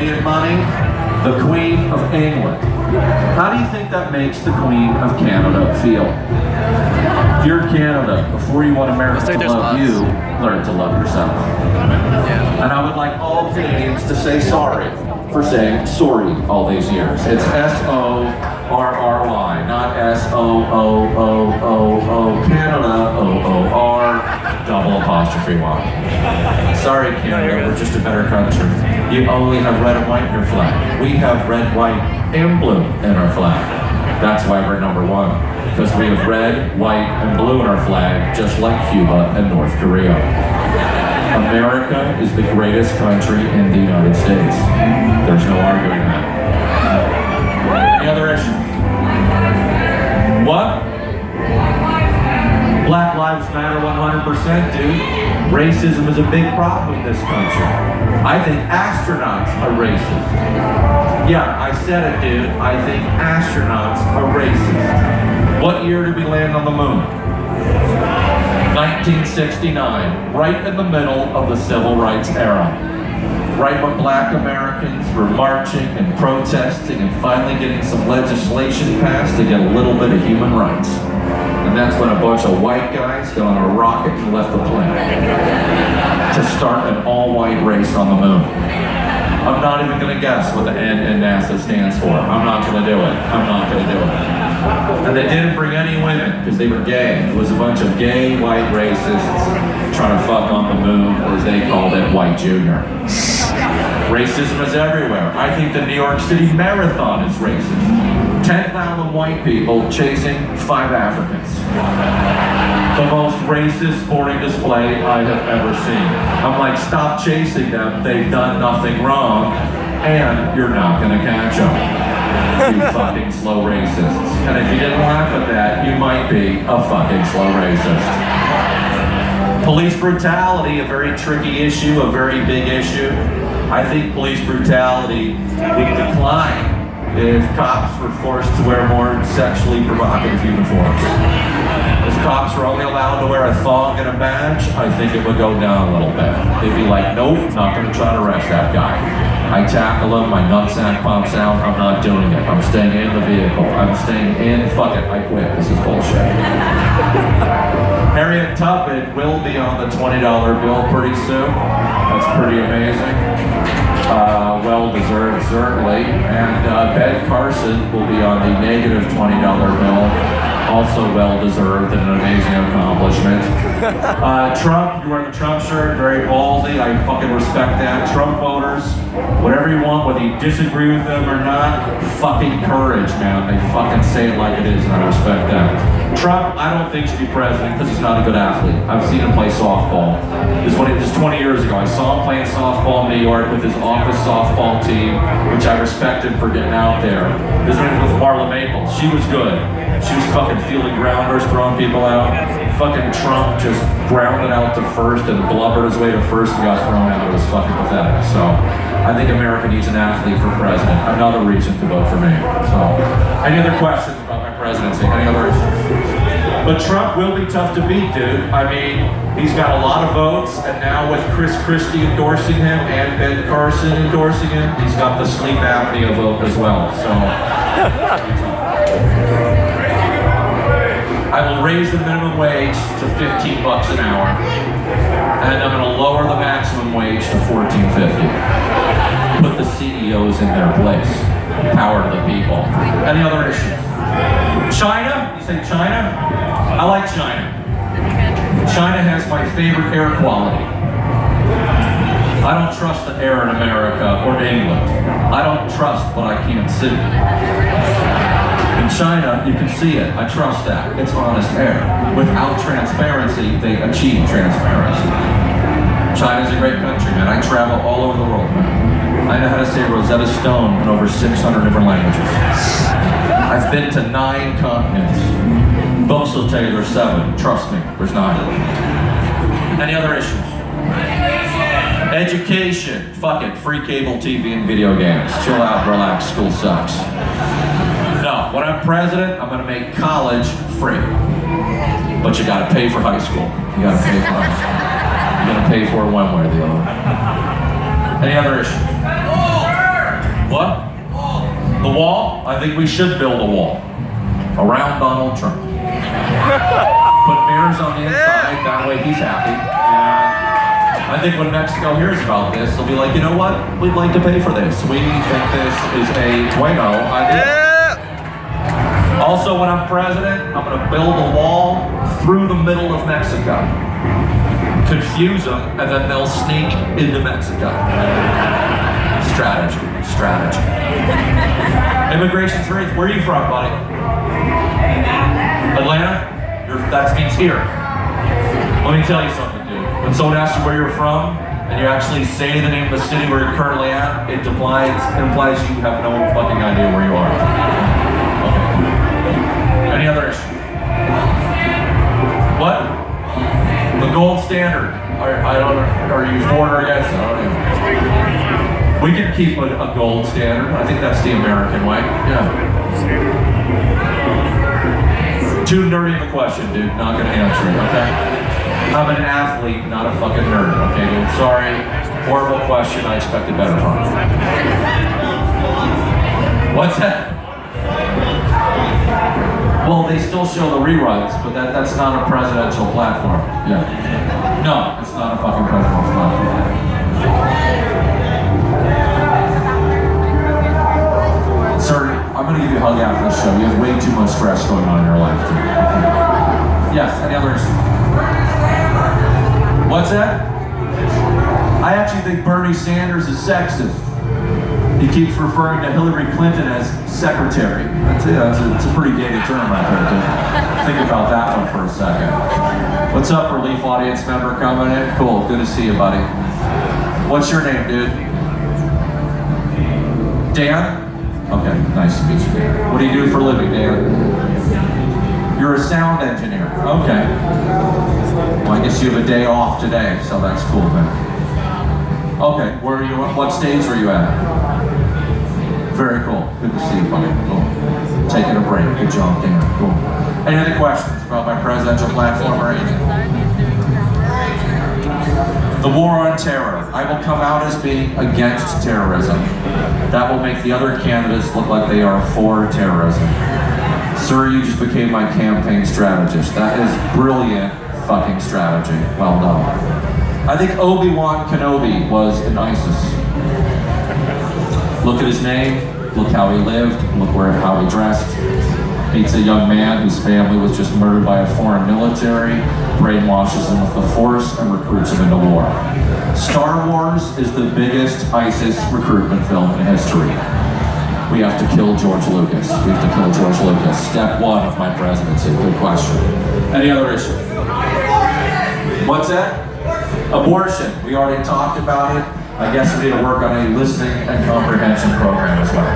Canadian money, the Queen of England. How do you think that makes the Queen of Canada feel? Dear Canada, before you want America to love you, learn to love yourself. And I would like all Canadians to say sorry for saying sorry all these years. It's S-O-R-R-Y, not S-O-O-O-O-O, Canada, O-O-R, double apostrophe Y. Sorry, Canada, we're just a better country. You only have red and white in your flag. We have red, white, and blue in our flag. That's why we're number one. Because we have red, white, and blue in our flag, just like Cuba and North Korea. America is the greatest country in the United States. There's no arguing that. Any other issues? What? Black Lives Matter 100%, dude. Racism is a big problem in this country. I think astronauts are racist. Yeah, I said it, dude. I think astronauts are racist. What year did we land on the moon? 1969, right in the middle of the Civil Rights era. Right when black Americans were marching and protesting and finally getting some legislation passed to get a little bit of human rights. And that's when a bunch of white guys got on a rocket and left the planet to start an all-white race on the moon. I'm not even going to guess what the N in NASA stands for. I'm not going to do it. I'm not going to do it. And they didn't bring any women because they were gay. It was a bunch of gay white racists trying to fuck on the moon, or as they called it, white junior. Racism is everywhere. I think the New York City Marathon is racist. 10,000 white people chasing 5 Africans. The most racist sporting display I have ever seen. I'm like, stop chasing them. They've done nothing wrong, and you're not going to catch them. You fucking slow racists. And if you didn't laugh at that, you might be a fucking slow racist. Police brutality, a very tricky issue, a very big issue. I think police brutality would decline if cops were forced to wear more sexually provocative uniforms. If cops were only allowed to wear a thong and a badge, I think it would go down a little bit. They'd be like, nope, not gonna try to arrest that guy. I tackle him, my nutsack pops out, I'm not doing it. I'm staying in the vehicle. I'm staying in, fuck it, I quit, this is bullshit. Harriet Tubman will be on the $20 bill pretty soon. That's pretty amazing. Well-deserved, certainly. And Ben Carson will be on the negative $20 bill. Also well-deserved and an amazing accomplishment. Trump, you're wearing the Trump shirt, very ballsy. I fucking respect that. Trump voters, whatever you want, whether you disagree with them or not, fucking courage, man. They fucking say it like it is, and I respect that. Trump, I don't think should be president because he's not a good athlete. I've seen him play softball. This was 20 years ago. I saw him playing softball in New York with his office softball team, which I respect him for getting out there. This one was with Marla Maples. She was good. She was fucking fielding grounders, throwing people out. Fucking Trump just grounded out to first and blubbered his way to first and got thrown out. It was fucking pathetic. So I think America needs an athlete for president. Another reason to vote for me. So, any other questions about my presidency? Any other issues? But Trump will be tough to beat, dude. I mean, he's got a lot of votes, and now with Chris Christie endorsing him and Ben Carson endorsing him, he's got the sleep apnea vote as well. So, I will raise the minimum wage to $15 an hour, and I'm going to lower the maximum wage to $14.50. Put the CEOs in their place. Power to the people. Any other issues? China? You say China? I like China. China has my favorite air quality. I don't trust the air in America or England. I don't trust what I can't see. In China, you can see it. I trust that. It's honest air. Without transparency, they achieve transparency. China's a great country, man. I travel all over the world, man. I know how to say Rosetta Stone in over 600 different languages. I've been to 9 continents. Folks will tell you there's 7. Trust me, there's 9. Any other issues? Education. Fuck it. Free cable TV and video games. Chill out, relax. School sucks. No, when I'm president, I'm going to make college free. But you got to pay for high school. You got to pay for high school. You're going to pay for it one way or the other. Any other issues? I think we should build a wall around Donald Trump. Put mirrors on the inside, that way he's happy. And I think when Mexico hears about this, they'll be like, you know what? We'd like to pay for this. We think this is a bueno idea. Also, when I'm president, I'm going to build a wall through the middle of Mexico. Confuse them, and then they'll sneak into Mexico. Strategy. Immigration's rates. Where are you from, buddy? Atlanta? That means here. Let me tell you something, dude. When someone asks you where you're from, and you actually say the name of the city where you're currently at, it implies you have no fucking idea where you are. Okay. Any other issues? What? The gold standard. Are you for or against it? I don't know. We can keep a gold standard. I think that's the American way. Yeah. Too nerdy of a question, dude. Not gonna answer it, okay? I'm an athlete, not a fucking nerd, okay, dude? Sorry. Horrible question. I expected better from you. What's that? Well, they still show the reruns, but that's not a presidential platform. Yeah. No, it's not a fucking presidential platform. Sir, I'm gonna give you a hug after the show. You have way too much stress going on in your life, too. Yes, any others? What's that? I actually think Bernie Sanders is sexist. He keeps referring to Hillary Clinton as secretary. It's a pretty dated term right there, dude. Think about that one for a second. What's up, Relief audience member coming in? Cool, good to see you, buddy. What's your name, dude? Dan? Okay, nice to meet you, Dan. What do you do for a living, Dan? You're a sound engineer. Okay. Well, I guess you have a day off today, so that's cool, man. Okay, where are you? What stage are you at? Very cool. Good to see you, buddy. Cool. Taking a break. Good job, Dan. Cool. Any other questions about my presidential platform or anything? The war on terror. I will come out as being against terrorism. That will make the other candidates look like they are for terrorism. Sir, you just became my campaign strategist. That is brilliant fucking strategy. Well done. I think Obi-Wan Kenobi was in ISIS. Look at his name, look how he lived, look how he dressed. Meets a young man whose family was just murdered by a foreign military, brainwashes him with the Force, and recruits him into war. Star Wars is the biggest ISIS recruitment film in history. We have to kill George Lucas. We have to kill George Lucas. Step one of my presidency. Good question. Any other issues? What's that? Abortion. We already talked about it. I guess we need to work on a listening and comprehension program as well.